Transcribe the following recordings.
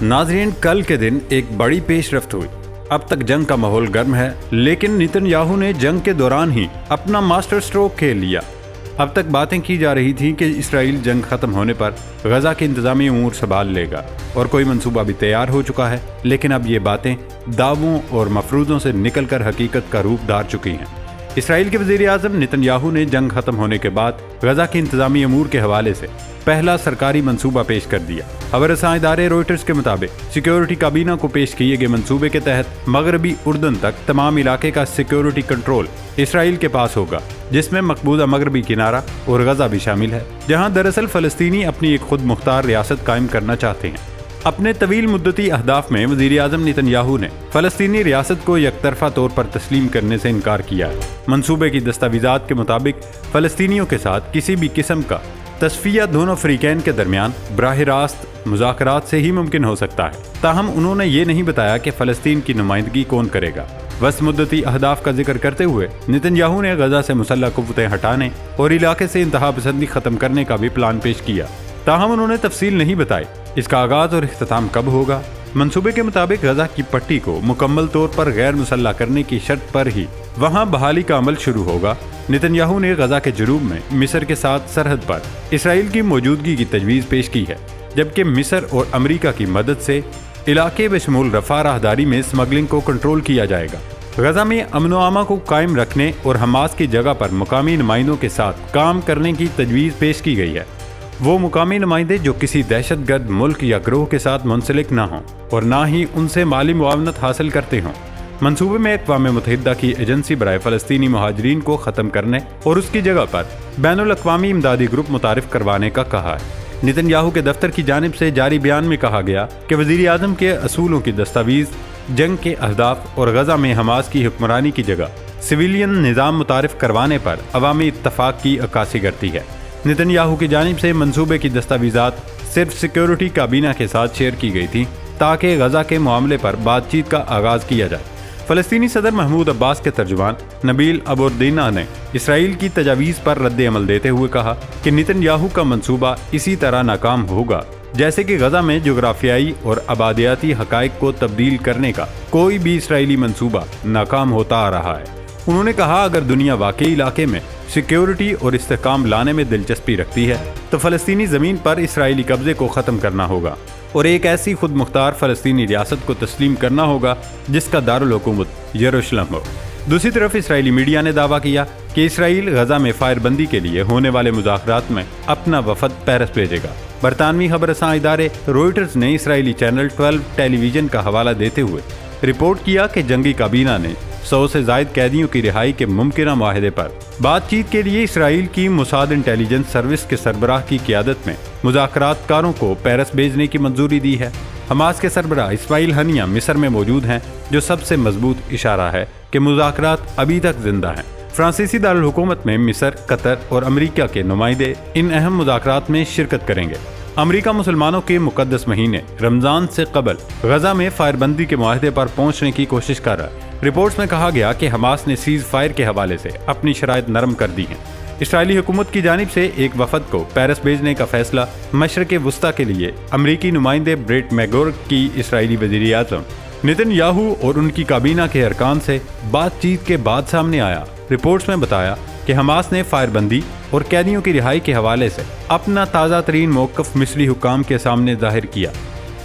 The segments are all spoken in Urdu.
ناظرین، کل کے دن ایک بڑی پیش رفت ہوئی۔ اب تک جنگ کا ماحول گرم ہے، لیکن نیتن یاہو نے جنگ کے دوران ہی اپنا ماسٹر سٹروک کھیل لیا۔ اب تک باتیں کی جا رہی تھیں کہ اسرائیل جنگ ختم ہونے پر غزہ کے انتظامی امور سنبھال لے گا اور کوئی منصوبہ بھی تیار ہو چکا ہے، لیکن اب یہ باتیں دعووں اور مفروضوں سے نکل کر حقیقت کا روپ دھار چکی ہیں۔ اسرائیل کے وزیر اعظم نیتن یاہو نے جنگ ختم ہونے کے بعد غزہ کے انتظامی امور کے حوالے سے پہلا سرکاری منصوبہ پیش کر دیا۔ خبر رساں ادارے روئٹرز کے مطابق سیکیورٹی کابینہ کو پیش کیے گئے منصوبے کے تحت مغربی اردن تک تمام علاقے کا سیکیورٹی کنٹرول اسرائیل کے پاس ہوگا، جس میں مقبوضہ مغربی کنارہ اور غزہ بھی شامل ہے، جہاں دراصل فلسطینی اپنی ایک خود مختار ریاست قائم کرنا چاہتے ہیں۔ اپنے طویل مدتی اہداف میں وزیر اعظم نیتن یاہو نے فلسطینی ریاست کو یک طرفہ طور پر تسلیم کرنے سے انکار کیا ہے۔ منصوبے کی دستاویزات کے مطابق فلسطینیوں کے ساتھ کسی بھی قسم کا تصفیہ دونوں فریقین کے درمیان براہ راست مذاکرات سے ہی ممکن ہو سکتا ہے، تاہم انہوں نے یہ نہیں بتایا کہ فلسطین کی نمائندگی کون کرے گا۔ وسط مدتی اہداف کا ذکر کرتے ہوئے نیتن یاہو نے غزہ سے مسلح قوتیں ہٹانے اور علاقے سے انتہا پسندی ختم کرنے کا بھی پلان پیش کیا، تاہم انہوں نے تفصیل نہیں بتائی اس کا آغاز اور اختتام کب ہوگا۔ منصوبے کے مطابق غزہ کی پٹی کو مکمل طور پر غیر مسلح کرنے کی شرط پر ہی وہاں بحالی کا عمل شروع ہوگا۔ نیتن یاہو نے غزہ کے جنوب میں مصر کے ساتھ سرحد پر اسرائیل کی موجودگی کی تجویز پیش کی ہے، جبکہ مصر اور امریکہ کی مدد سے علاقے بشمول رفح راہداری میں اسمگلنگ کو کنٹرول کیا جائے گا۔ غزہ میں امن و امان کو قائم رکھنے اور حماس کی جگہ پر مقامی نمائندوں کے ساتھ کام کرنے کی تجویز پیش کی گئی ہے۔ وہ مقامی نمائندے جو کسی دہشت گرد ملک یا گروہ کے ساتھ منسلک نہ ہوں اور نہ ہی ان سے مالی معاونت حاصل کرتے ہوں۔ منصوبے میں اقوام متحدہ کی ایجنسی برائے فلسطینی مہاجرین کو ختم کرنے اور اس کی جگہ پر بین الاقوامی امدادی گروپ متعارف کروانے کا کہا ہے۔ نیتن یاہو کے دفتر کی جانب سے جاری بیان میں کہا گیا کہ وزیر اعظم کے اصولوں کی دستاویز جنگ کے اہداف اور غزہ میں حماس کی حکمرانی کی جگہ سویلین نظام متعارف کروانے پر عوامی اتفاق کی عکاسی کرتی ہے۔ نیتن یاہو کی جانب سے منصوبے کی دستاویزات صرف سیکیورٹی کابینہ کے ساتھ شیئر کی گئی تھی تاکہ غزہ کے معاملے پر بات چیت کا آغاز کیا جائے۔ فلسطینی صدر محمود عباس کے ترجمان نبیل ابوردینہ نے اسرائیل کی تجاویز پر رد عمل دیتے ہوئے کہا کہ نیتن یاہو کا منصوبہ اسی طرح ناکام ہوگا جیسے کہ غزہ میں جغرافیائی اور آبادیاتی حقائق کو تبدیل کرنے کا کوئی بھی اسرائیلی منصوبہ ناکام ہوتا آ رہا ہے۔ انہوں نے کہا اگر دنیا واقعی علاقے میں سیکیورٹی اور استحکام لانے میں دلچسپی رکھتی ہے تو فلسطینی زمین پر اسرائیلی قبضے کو ختم کرنا ہوگا اور ایک ایسی خود مختار فلسطینی ریاست کو تسلیم کرنا ہوگا جس کا دارالحکومت یروشلم ہو۔ دوسری طرف اسرائیلی میڈیا نے دعویٰ کیا کہ اسرائیل غزہ میں فائر بندی کے لیے ہونے والے مذاکرات میں اپنا وفد پیرس بھیجے گا۔ برطانوی خبر رساں ادارے روئٹرز نے اسرائیلی چینل 12 ٹیلی ویژن کا حوالہ دیتے ہوئے رپورٹ کیا کہ جنگی کابینہ نے 100 سے زائد قیدیوں کی رہائی کے ممکنہ معاہدے پر بات چیت کے لیے اسرائیل کی موساد انٹیلیجنس سروس کے سربراہ کی قیادت میں مذاکرات کاروں کو پیرس بھیجنے کی منظوری دی ہے۔ حماس کے سربراہ اسماعیل ہنیہ مصر میں موجود ہیں، جو سب سے مضبوط اشارہ ہے کہ مذاکرات ابھی تک زندہ ہیں۔ فرانسیسی دارالحکومت میں مصر، قطر اور امریکہ کے نمائندے ان اہم مذاکرات میں شرکت کریں گے۔ امریکہ مسلمانوں کے مقدس مہینے رمضان سے قبل غزہ میں فائر بندی کے معاہدے پر پہنچنے کی کوشش کر رہا ہے۔ رپورٹس میں کہا گیا کہ حماس نے سیز فائر کے حوالے سے اپنی شرائط نرم کر دی ہیں۔ اسرائیلی حکومت کی جانب سے ایک وفد کو پیرس بھیجنے کا فیصلہ مشرق وسطیٰ کے لیے امریکی نمائندے بریٹ میگورک کی اسرائیلی وزیر اعظم نیتن یاہو اور ان کی کابینہ کے ارکان سے بات چیت کے بعد سامنے آیا۔ رپورٹس میں بتایا کہ حماس نے فائر بندی اور قیدیوں کی رہائی کے حوالے سے اپنا تازہ ترین موقف مصری حکام کے سامنے ظاہر کیا۔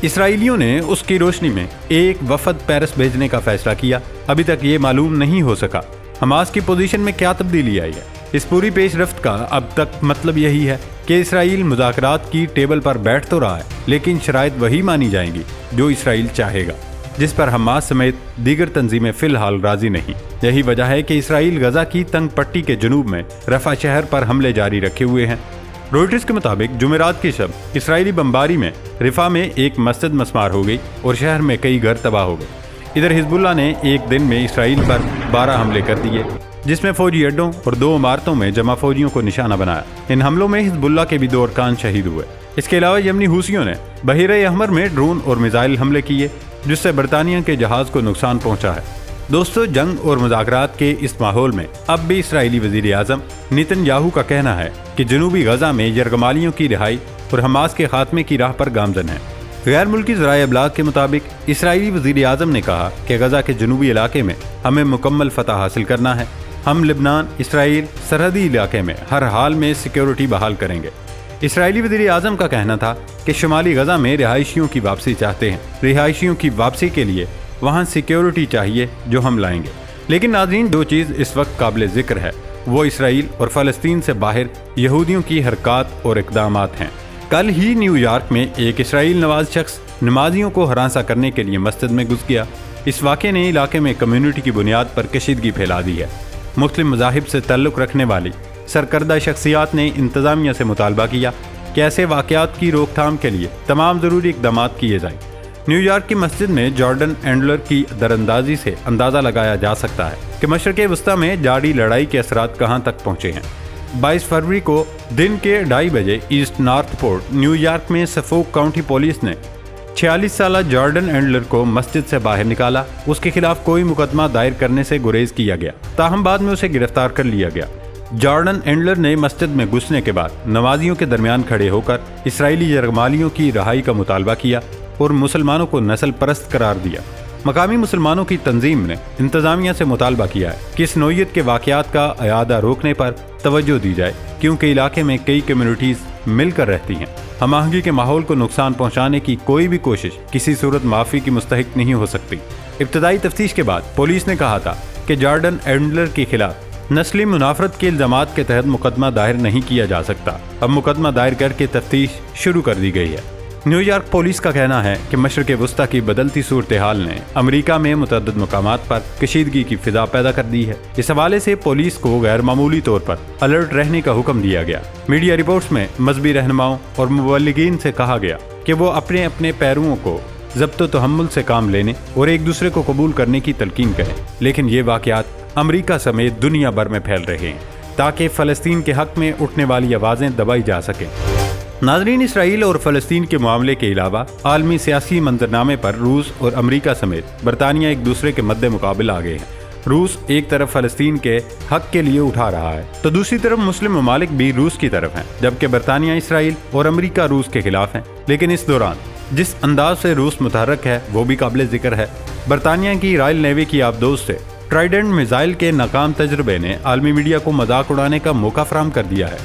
اسرائیلیوں نے اس کی روشنی میں ایک وفد پیرس بھیجنے کا فیصلہ کیا۔ ابھی تک یہ معلوم نہیں ہو سکا حماس کی پوزیشن میں کیا تبدیلی آئی ہے۔ اس پوری پیش رفت کا اب تک مطلب یہی ہے کہ اسرائیل مذاکرات کی ٹیبل پر بیٹھ تو رہا ہے، لیکن شرائط وہی مانی جائیں گی جو اسرائیل چاہے گا، جس پر حماس سمیت دیگر تنظیمیں فی الحال راضی نہیں۔ یہی وجہ ہے کہ اسرائیل غزہ کی تنگ پٹی کے جنوب میں رفح شہر پر حملے جاری رکھے ہوئے ہیں۔ روئٹرز کے مطابق جمعرات کی شب اسرائیلی بمباری میں رفح میں ایک مسجد مسمار ہو گئی اور شہر میں کئی گھر تباہ ہو گئے۔ ادھر حزب اللہ نے ایک دن میں اسرائیل پر 12 حملے کر دیے، جس میں فوجی اڈوں اور 2 عمارتوں میں جمع فوجیوں کو نشانہ بنایا۔ ان حملوں میں حزب اللہ کے بھی 2 ارکان شہید ہوئے۔ اس کے علاوہ یمنی حوثیوں نے بحیرہ احمر میں ڈرون اور میزائل حملے کیے، جس سے برطانیہ کے جہاز کو نقصان پہنچا ہے۔ دوستو، جنگ اور مذاکرات کے اس ماحول میں اب بھی اسرائیلی وزیر اعظم نیتن یاہو کا کہنا ہے کہ جنوبی غزہ میں یرغمالیوں کی رہائی اور حماس کے خاتمے کی راہ پر گامزن ہے۔ غیر ملکی ذرائع ابلاغ کے مطابق اسرائیلی وزیر اعظم نے کہا کہ غزہ کے جنوبی علاقے میں ہمیں مکمل فتح حاصل کرنا ہے۔ ہم لبنان، اسرائیل سرحدی علاقے میں ہر حال میں سیکیورٹی بحال کریں گے۔ اسرائیلی وزیر اعظم کا کہنا تھا کہ شمالی غزہ میں رہائشیوں کی واپسی چاہتے ہیں۔ رہائشیوں کی واپسی کے لیے وہاں سیکیورٹی چاہیے جو ہم لائیں گے۔ لیکن ناظرین، جو چیز اس وقت قابل ذکر ہے وہ اسرائیل اور فلسطین سے باہر یہودیوں کی حرکات اور اقدامات ہیں۔ کل ہی نیو یارک میں ایک اسرائیل نواز شخص نمازیوں کو ہراساں کرنے کے لیے مسجد میں گھس گیا۔ اس واقعے نے علاقے میں کمیونٹی کی بنیاد پر کشیدگی پھیلا دی ہے۔ مختلف مذاہب سے تعلق رکھنے والی سرکردہ شخصیات نے انتظامیہ سے مطالبہ کیا کہ ایسے واقعات کی روک تھام کے لیے تمام ضروری اقدامات کیے جائیں۔ نیو یارک کی مسجد میں جارڈن اینڈلر کی دراندازی سے اندازہ لگایا جا سکتا ہے کہ مشرق وسطیٰ میں جاری لڑائی کے اثرات کہاں تک پہنچے ہیں۔ 22 فروری کو دن کے 2:30 بجے East Northport New York میں سفوک کاؤنٹی پولیس نے 46 سالہ جارڈن اینڈلر کو مسجد سے باہر نکالا۔ اس کے خلاف کوئی مقدمہ دائر کرنے سے گریز کیا گیا، تاہم بعد میں اسے گرفتار کر لیا گیا۔ جارڈن اینڈلر نے مسجد میں گھسنے کے بعد نمازیوں کے درمیان کھڑے ہو کر اسرائیلی یرغمالیوں کی رہائی کا مطالبہ کیا اور مسلمانوں کو نسل پرست قرار دیا۔ مقامی مسلمانوں کی تنظیم نے انتظامیہ سے مطالبہ کیا ہے کہ اس نوعیت کے واقعات کا اعادہ روکنے پر توجہ دی جائے، کیونکہ علاقے میں کئی کمیونٹیز مل کر رہتی ہیں۔ ہم آہنگی کے ماحول کو نقصان پہنچانے کی کوئی بھی کوشش کسی صورت معافی کی مستحق نہیں ہو سکتی۔ ابتدائی تفتیش کے بعد پولیس نے کہا تھا کہ جارڈن اینڈلر کے خلاف نسلی منافرت کے الزامات کے تحت مقدمہ دائر نہیں کیا جا سکتا۔ اب مقدمہ دائر کر کے تفتیش شروع کر دی گئی ہے۔ نیو یارک پولیس کا کہنا ہے کہ مشرق وسطیٰ کی بدلتی صورتحال نے امریکہ میں متعدد مقامات پر کشیدگی کی فضا پیدا کر دی ہے۔ اس حوالے سے پولیس کو غیر معمولی طور پر الرٹ رہنے کا حکم دیا گیا۔ میڈیا رپورٹس میں مذہبی رہنماؤں اور مبلغین سے کہا گیا کہ وہ اپنے اپنے پیرووں کو ضبط و تحمل سے کام لینے اور ایک دوسرے کو قبول کرنے کی تلقین کریں، لیکن یہ واقعات امریکہ سمیت دنیا بھر میں پھیل رہے ہیں تاکہ فلسطین کے حق میں اٹھنے والی آوازیں دبائی جا سکیں۔ ناظرین، اسرائیل اور فلسطین کے معاملے کے علاوہ عالمی سیاسی منظرنامے پر روس اور امریکہ سمیت برطانیہ ایک دوسرے کے مد مقابل آ گئے ہیں۔ روس ایک طرف فلسطین کے حق کے لیے اٹھا رہا ہے تو دوسری طرف مسلم ممالک بھی روس کی طرف ہیں، جبکہ برطانیہ اسرائیل اور امریکہ روس کے خلاف ہیں۔ لیکن اس دوران جس انداز سے روس متحرک ہے وہ بھی قابل ذکر ہے۔ برطانیہ کی رائل نیوی کی آبدوز سے ٹرائیڈنٹ میزائل کے ناکام تجربے نے عالمی میڈیا کو مذاق اڑانے کا موقع فراہم کر دیا ہے۔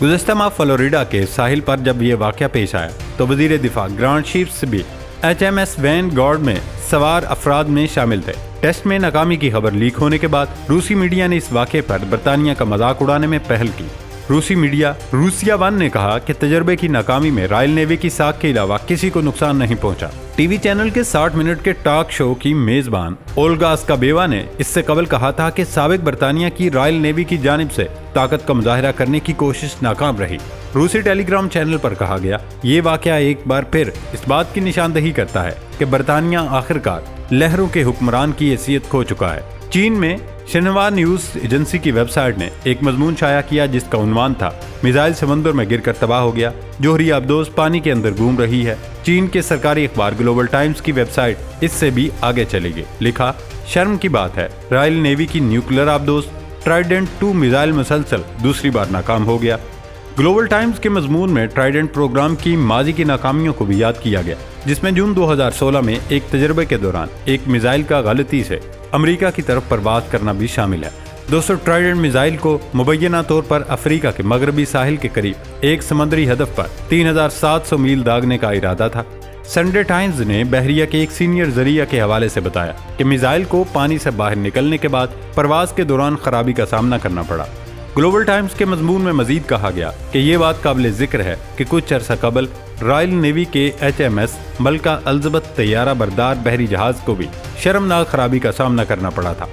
گزشتہ ماہ فلوریڈا کے ساحل پر جب یہ واقعہ پیش آیا تو وزیر دفاع گرانٹ شیپس بھی HMS وین گارڈ میں سوار افراد میں شامل تھے۔ ٹیسٹ میں ناکامی کی خبر لیک ہونے کے بعد روسی میڈیا نے اس واقعے پر برطانیہ کا مذاق اڑانے میں پہل کی۔ روسی میڈیا روسیا ون نے کہا کہ تجربے کی ناکامی میں رائل نیوی کی ساکھ کے علاوہ کسی کو نقصان نہیں پہنچا۔ ٹی وی چینل کے 60 منٹ کے ٹاک شو کی میزبان اولگا اسکابیوا نے اس سے قبل کہا تھا کہ سابق برطانیہ کی رائل نیوی کی جانب سے طاقت کا مظاہرہ کرنے کی کوشش ناکام رہی۔ روسی ٹیلی گرام چینل پر کہا گیا، یہ واقعہ ایک بار پھر اس بات کی نشاندہی کرتا ہے کہ برطانیہ آخرکار لہروں کے حکمران کی حیثیت کھو چکا ہے۔ چین میں شنہوا نیوز ایجنسی کی ویب سائٹ نے ایک مضمون شائع کیا جس کا عنوان تھا میزائل سمندر میں گر کر تباہ ہو گیا، جوہری آبدوز پانی کے اندر گھوم رہی ہے۔ چین کے سرکاری اخبار گلوبل ٹائمز کی ویب سائٹ اس سے بھی آگے چلے گی۔ لکھا، شرم کی بات ہے، رائل نیوی کی نیوکلیر آبدوز ٹرائیڈنٹ 2 میزائل مسلسل دوسری بار ناکام ہو گیا۔ گلوبل ٹائمز کے مضمون میں ٹرائیڈنٹ پروگرام کی ماضی کی ناکامیوں کو بھی یاد کیا گیا، جس میں جون 2016 میں ایک تجربے کے دوران ایک میزائل کا غلطی سے امریکہ کی طرف پرواز کرنا بھی شامل ہے۔ دوستو، ٹرائیڈنٹ میزائل کو مبینہ طور پر افریقہ کے مغربی ساحل کے قریب ایک سمندری ہدف پر 3700 میل داغنے کا ارادہ تھا۔ سنڈے ٹائمز نے بحریہ کے ایک سینئر ذریعہ کے حوالے سے بتایا کہ میزائل کو پانی سے باہر نکلنے کے بعد پرواز کے دوران خرابی کا سامنا کرنا پڑا۔ گلوبل ٹائمز کے مضمون میں مزید کہا گیا کہ یہ بات قابل ذکر ہے کہ کچھ عرصہ قبل رائل نیوی کے HMS ملکہ الزبتھ طیارہ بردار بحری جہاز کو بھی شرمناک خرابی کا سامنا کرنا پڑا تھا۔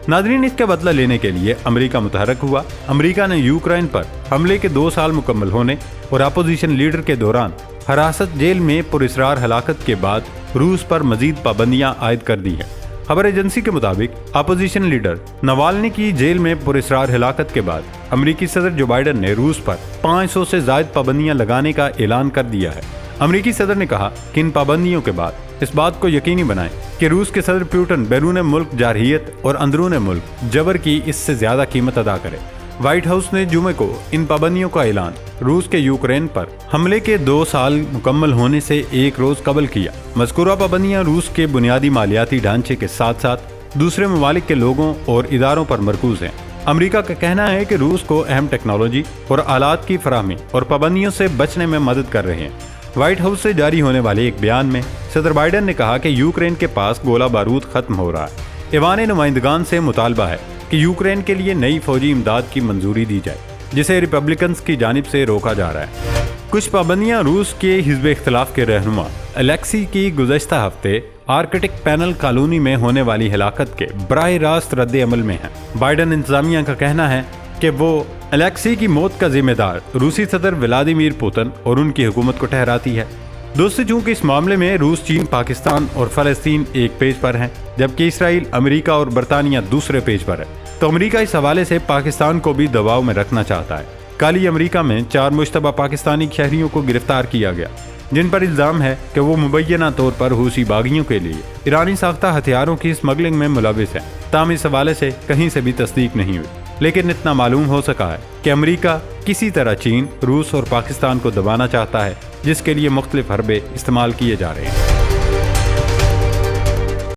ناظرین، اس کا بدلہ لینے کے لیے امریکہ متحرک ہوا۔ امریکہ نے یوکرائن پر حملے کے 2 سال مکمل ہونے اور اپوزیشن لیڈر کے دوران حراست جیل میں پراسرار ہلاکت کے بعد روس پر مزید پابندیاں عائد کر دی ہیں۔ خبر ایجنسی کے مطابق اپوزیشن لیڈر نوالنی کی جیل میں پراسرار ہلاکت کے بعد امریکی صدر جو بائیڈن نے روس پر 500 سے زائد پابندیاں لگانے کا اعلان کر دیا ہے۔ امریکی صدر نے کہا کہ ان پابندیوں کے بعد اس بات کو یقینی بنائیں کہ روس کے صدر پوٹن بیرون ملک جارحیت اور اندرون ملک جبر کی اس سے زیادہ قیمت ادا کرے۔ وائٹ ہاؤس نے جمعے کو ان پابندیوں کا اعلان روس کے یوکرین پر حملے کے 2 سال مکمل ہونے سے ایک روز قبل کیا۔ مذکورہ پابندیاں روس کے بنیادی مالیاتی ڈھانچے کے ساتھ ساتھ دوسرے ممالک کے لوگوں اور اداروں پر مرکوز ہیں۔ امریکہ کا کہنا ہے کہ روس کو اہم ٹیکنالوجی اور آلات کی فراہمی اور پابندیوں سے بچنے میں مدد کر رہے ہیں۔ وائٹ ہاؤس سے جاری ہونے والے ایک بیان میں صدر بائیڈن نے کہا کہ یوکرین کے پاس گولہ بارود ختم ہو رہا ہے۔ ایوان نمائندگان سے مطالبہ ہے کہ یوکرین کے لیے نئی فوجی امداد کی منظوری دی جائے، جسے ریپبلکنز کی جانب سے روکا جا رہا ہے۔ کچھ پابندیاں روس کے حزب اختلاف کے رہنما الیکسی کی گزشتہ ہفتے آرکٹک پینل کالونی میں ہونے والی ہلاکت کے براہ راست رد عمل میں ہیں۔ بائیڈن انتظامیہ کا کہنا ہے کہ وہ الیکسی کی موت کا ذمہ دار روسی صدر ولادیمیر پوتن اور ان کی حکومت کو ٹھہراتی ہے۔ دوستو، چونکہ اس معاملے میں روس، چین، پاکستان اور فلسطین ایک پیج پر ہیں، جبکہ اسرائیل، امریکہ اور برطانیہ دوسرے پیج پر ہے، تو امریکہ اس حوالے سے پاکستان کو بھی دباؤ میں رکھنا چاہتا ہے۔ کل ہی امریکہ میں 4 مشتبہ پاکستانی شہریوں کو گرفتار کیا گیا، جن پر الزام ہے کہ وہ مبینہ طور پر حوثی باغیوں کے لیے ایرانی ساختہ ہتھیاروں کی اسمگلنگ میں ملوث ہیں۔ تاہم اس حوالے سے کہیں سے بھی تصدیق نہیں ہوئی، لیکن اتنا معلوم ہو سکا ہے کہ امریکہ کسی طرح چین، روس اور پاکستان کو دبانا چاہتا ہے، جس کے لیے مختلف حربے استعمال کیے جا رہے ہیں۔